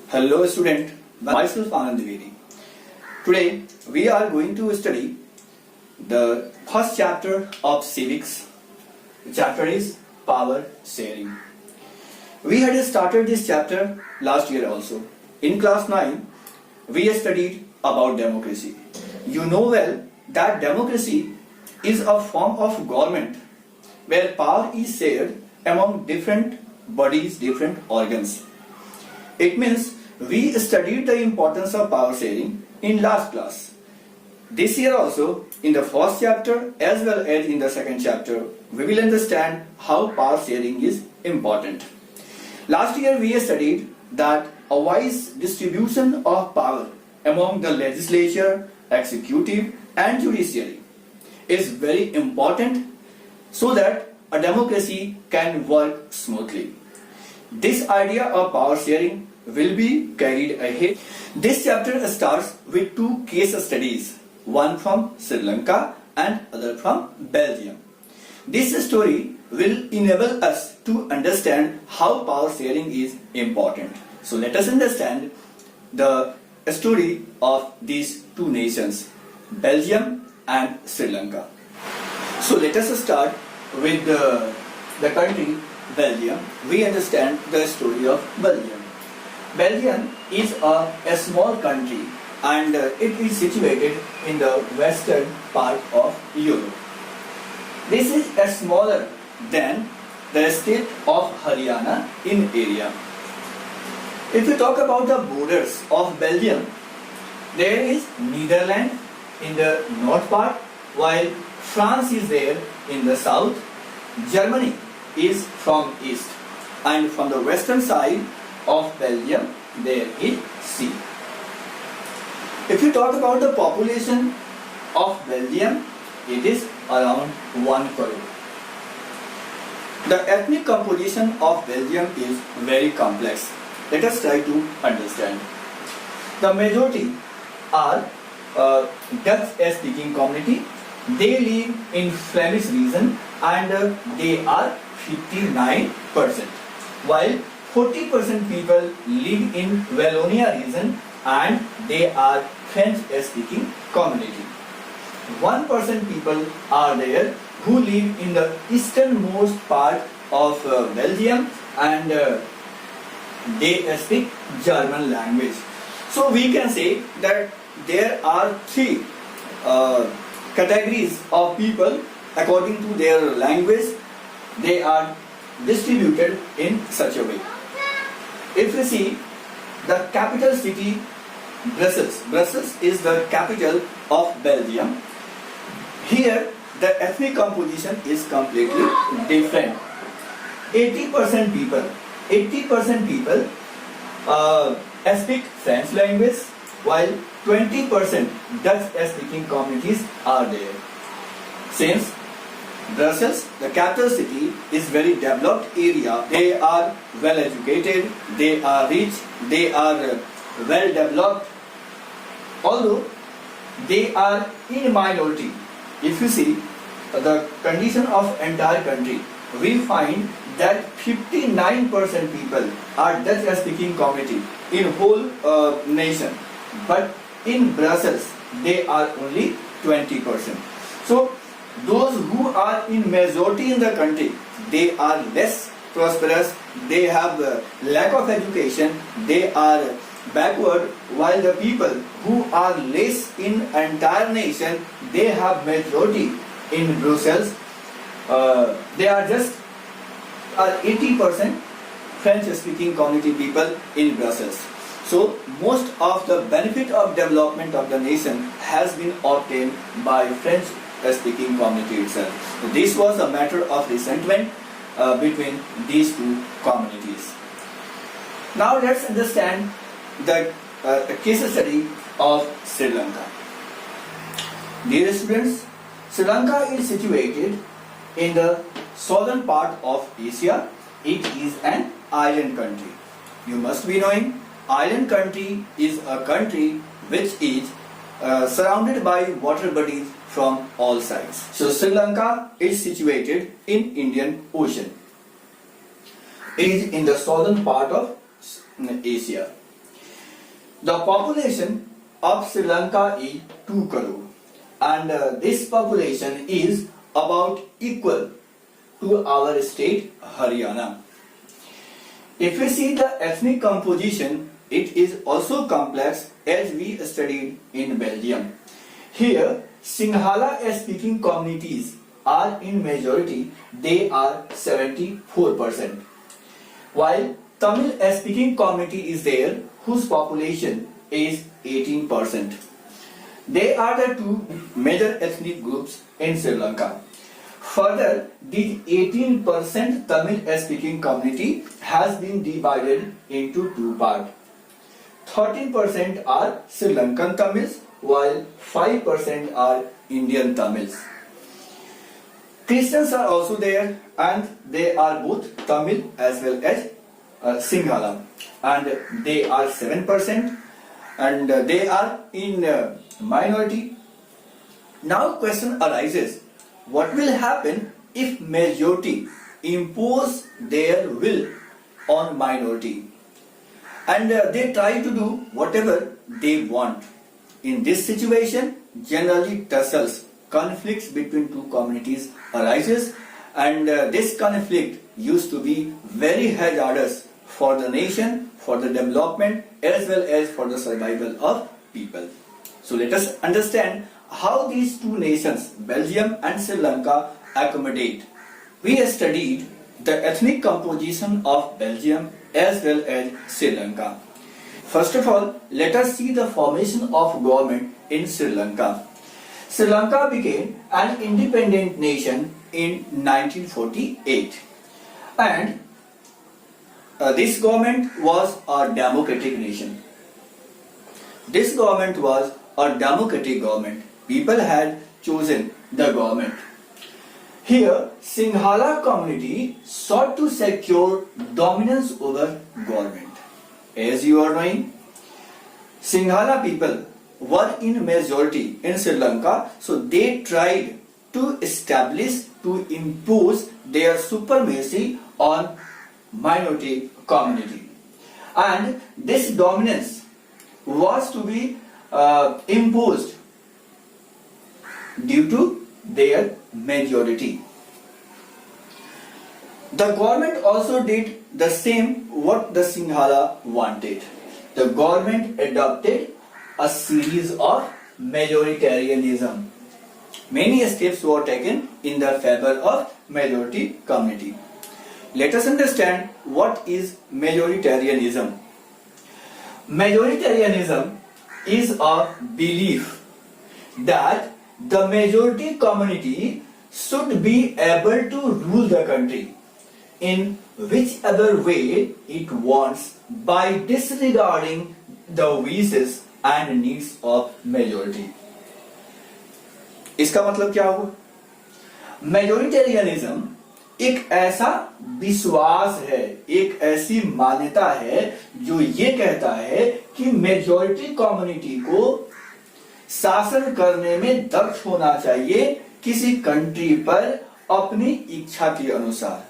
Hello student, myself Anand Dwivedi. Today we are going to study the first chapter of civics. The chapter is power sharing. We had started this chapter last year also. In class 9 we studied about democracy. You know well that democracy is a form of government where power is shared among different bodies, different organs. It means we studied the importance of power sharing in last class. This year also, in the first chapter as well as in the second chapter, we will understand how power sharing is important. Last year we studied that a wise distribution of power among the legislature, executive and judiciary is very important so that a democracy can work smoothly. This idea of power sharing will be carried ahead. This chapter starts with two case studies, one from Sri Lanka and other from Belgium. This story will enable us to understand how power sharing is important. So let us understand the story of these two nations, Belgium and Sri Lanka. So let us start with the country Belgium. We understand the story of Belgium. Belgium is a small country and it is situated in the western part of Europe. This is smaller than the state of Haryana in area. If you talk about the borders of Belgium, there is Netherlands in the north part, while France is there in the south. Germany is from east, and from the western side of Belgium there is sea. If you talk about the population of Belgium, it is around 1 crore. The ethnic composition of Belgium is very complex. Let us try to understand. The majority are Dutch-speaking community. They live in Flemish region and they are 59%, while 40% people live in Wallonia region and they are French-speaking community. 1% people are there who live in the easternmost part of Belgium and they speak German language. So we can say that there are three categories of people according to their language. They are distributed in such a way. If we see the capital city Brussels is the capital of Belgium. Here the ethnic composition is completely different. 80% people speak French language, while 20% Dutch speaking communities are there. Since Brussels, the capital city, is very developed area, they are well educated, they are rich, they are well developed, although they are in minority. If you see the condition of entire country, we find that 59% people are Dutch speaking community in whole nation, but in Brussels they are only 20%. So those who are in majority in the country, they are less prosperous, they have lack of education, they are backward, while the people who are less in entire nation, they have majority in Brussels. They are just 80% French speaking community people in Brussels. So most of the benefit of development of the nation has been obtained by French speaking community itself. So this was a matter of resentment between these two communities. Now let's understand the case study of Sri Lanka. Dear students, Sri Lanka is situated in the southern part of Asia. It is an island country. You must be knowing, island country is a country which is surrounded by water bodies from all sides. So Sri Lanka is situated in Indian Ocean. It is in the southern part of Asia. The population of Sri Lanka is 2 crore, and this population is about equal to our state Haryana. If we see the ethnic composition, it is also complex as we studied in Belgium. Here, Sinhala speaking communities are in majority, they are 74%. While Tamil speaking community is there, whose population is 18%. They are the two major ethnic groups in Sri Lanka. Further, the 18% Tamil speaking community has been divided into 2 parts. 13% are Sri Lankan Tamils, while 5% are Indian Tamils. Christians are also there, and they are both Tamil as well as Sinhala, and they are 7%, and they are in minority. Now question arises, what will happen if majority impose their will on minority and they try to do whatever they want? In this situation, generally tussles, conflicts between two communities arises, and this conflict used to be very hazardous for the nation, for the development as well as for the survival of people. So let us understand how these two nations, Belgium and Sri Lanka, accommodate. We studied the ethnic composition of Belgium as well as Sri Lanka. First of all, let us see the formation of government in Sri Lanka. Sri Lanka became an independent nation in 1948, and this government was a democratic nation. This government was a democratic government. People had chosen the government. Here, Sinhala community sought to secure dominance over government. As you are knowing, Sinhala people were in majority in Sri Lanka, so they tried to establish, to impose their supremacy on minority community. And this dominance was to be imposed due to their majority. The government also did the same what the Sinhala wanted. The government adopted a series of majoritarianism. Many steps were taken in the favor of majority community. Let us understand what is majoritarianism. Majoritarianism is a belief that the majority community should be able to rule the country in whichever way it wants by disregarding the wishes and needs of majority. इसका मतलब क्या होगा? Majoritarianism एक ऐसा विश्वास है, एक ऐसी मान्यता है जो ये कहता है कि मेजॉरिटी कम्युनिटी को शासन करने में दक्ष होना चाहिए किसी कंट्री पर अपनी इच्छा के अनुसार,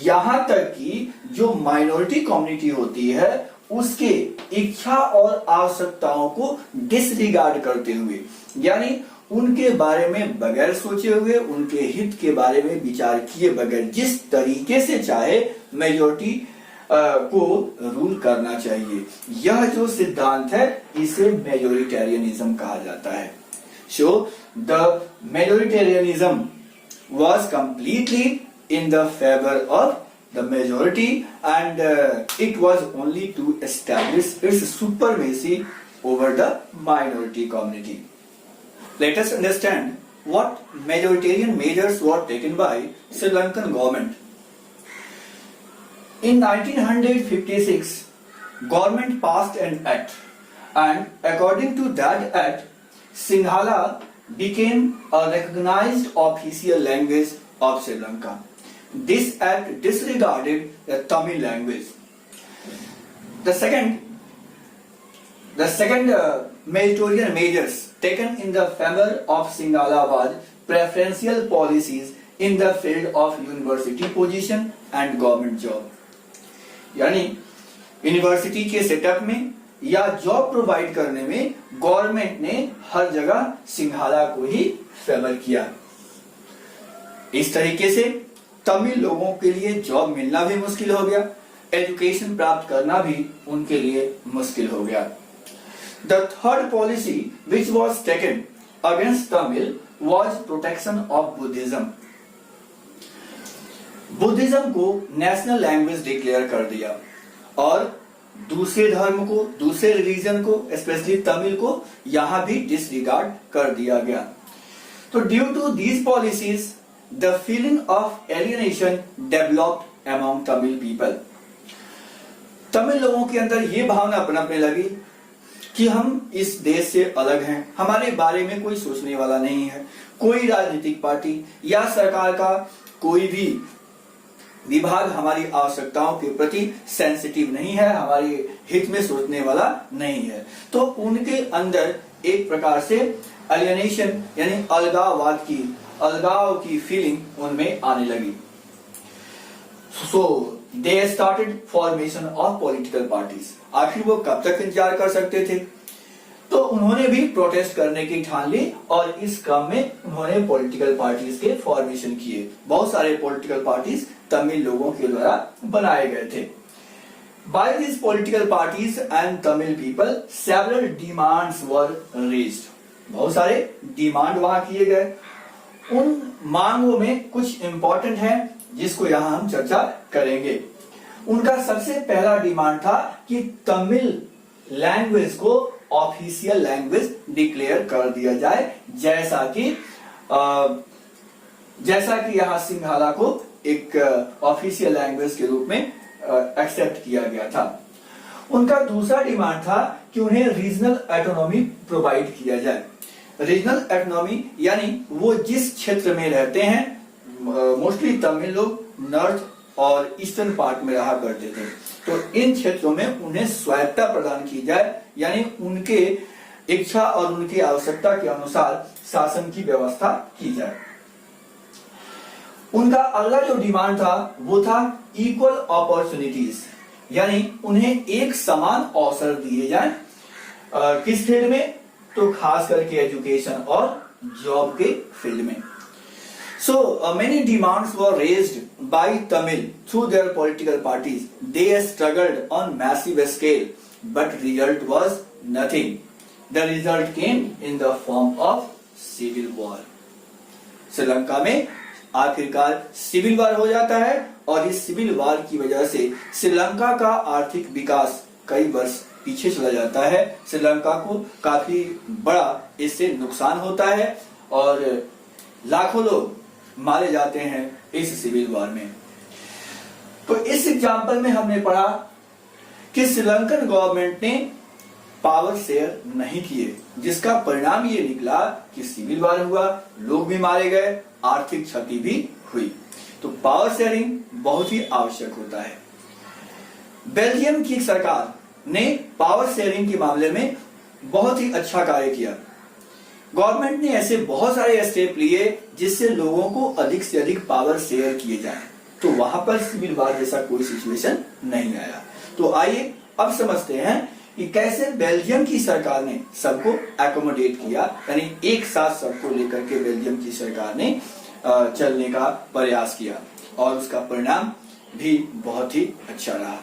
यहां तक कि जो माइनॉरिटी कम्युनिटी होती है उसके इच्छा और आवश्यकताओं को डिसरिगार्ड करते हुए, यानी उनके बारे में बगैर सोचे हुए, उनके हित के बारे में विचार किए बगैर जिस तरीके से चाहे मेजॉरिटी को रूल करना चाहिए, यह जो सिद्धांत है इसे मेजोरिटेरियनिज्म कहा जाता है. So the majoritarianism was completely in the favor of the majority, and it was only to establish its supremacy over the minority community. Let us understand what majoritarian measures were taken by Sri Lankan government. In 1956, government passed an act, and according to that act, Sinhala became a recognized official language of Sri Lanka. This act disregarded the Tamil language. The second meritorious measures taken in the favor of Sinhala was preferential policies in the field of university position and government job. यानी university के setup में या job provide करने में government ने हर जगह सिंघाला को ही favour किया। इस तरीके से तमिल लोगों के लिए जॉब मिलना भी मुश्किल हो गया, एजुकेशन प्राप्त करना भी उनके लिए मुश्किल हो गया। The third policy which was taken against Tamil was protection of Buddhism. Buddhism को नेशनल लैंग्वेज डिक्लेयर कर दिया और दूसरे धर्म को, दूसरे रिलीजन को, स्पेशली तमिल को यहां भी डिसरिगार्ड कर दिया गया। तो due to these policies the feeling of alienation developed among Tamil people. Tamil लोगों के अंदर ये भावना पनपने लगी कि हम इस देश से अलग हैं, हमारे बारे में कोई सोचने वाला नहीं है, कोई राजनीतिक पार्टी या सरकार का कोई भी विभाग हमारी आवश्यकताओं के प्रति सेंसिटिव नहीं है, हमारे हित में सोचने वाला नहीं है। तो उनके अंदर एक प्रकार से एलियनेशन यानी अलगाव की फीलिंग उनमें आने लगी। So they started formation of political parties. आखिर वो कब तक इंतजार कर सकते थे, तो उन्होंने भी प्रोटेस्ट करने की ठान ली और इस क्रम में उन्होंने पॉलिटिकल पार्टीज के फॉर्मेशन किए। बहुत सारे पॉलिटिकल पार्टीज तमिल लोगों के द्वारा बनाए गए थे। By this political parties and Tamil people several demands were raised. बहुत सारे डिमांड वहां किए गए। उन मांगों में कुछ इंपॉर्टेंट है जिसको यहां हम चर्चा करेंगे। उनका सबसे पहला डिमांड था कि तमिल लैंग्वेज को ऑफिशियल लैंग्वेज डिक्लेयर कर दिया जाए, जैसा कि यहां सिंघाला को एक ऑफिशियल लैंग्वेज के रूप में एक्सेप्ट किया गया था। उनका दूसरा डिमांड था कि उन्हें रीजनल ऑटोनॉमी प्रोवाइड किया जाए। रीजनल ऑटोनॉमी यानी वो जिस क्षेत्र में रहते हैं, मोस्टली तमिल लोग नॉर्थ और ईस्टर्न पार्ट में रहा करते थे, तो इन क्षेत्रों में उन्हें स्वायत्तता प्रदान की जाए, यानी उनके इच्छा और उनकी आवश्यकता के अनुसार शासन की व्यवस्था की जाए। उनका अगला जो डिमांड था वो था इक्वल अपॉर्चुनिटीज, यानी उन्हें एक समान अवसर दिए जाए। किस फील्ड में, तो खास करके एजुकेशन और जॉब के फील्ड में। So many demands were raised by Tamil through their political parties. They struggled on massive scale, but result was nothing. The result came in the form of civil war. Sri Lanka में आखिरकार civil वार हो जाता है और इस civil वार की वजह से श्रीलंका का आर्थिक विकास कई वर्ष पीछे चला जाता है। श्रीलंका को काफी बड़ा इससे नुकसान होता है और लाखों लोग मारे जाते हैं इस सिविल वार में। तो इस एग्जाम्पल में हमने पढ़ा कि श्रीलंकन गवर्नमेंट ने पावर शेयर नहीं किए, जिसका परिणाम ये निकला कि सिविल वार हुआ, लोग भी मारे गए, आर्थिक क्षति भी हुई। तो पावर शेयरिंग बहुत ही आवश्यक होता है। बेल्जियम की सरकार ने पावर शेयरिंग के मामले में बहुत ही अच्छा कार्य किया। गवर्नमेंट ने ऐसे बहुत सारे स्टेप लिए जिससे लोगों को अधिक से अधिक पावर शेयर किए जाए, तो वहां पर सिविल वार जैसा कोई सिचुएशन नहीं आया। तो आइए अब समझते हैं कि कैसे बेल्जियम की सरकार ने सबको एकोमोडेट किया, यानी एक साथ सबको लेकर के बेल्जियम की सरकार ने चलने का प्रयास किया और उसका परिणाम भी बहुत ही अच्छा रहा।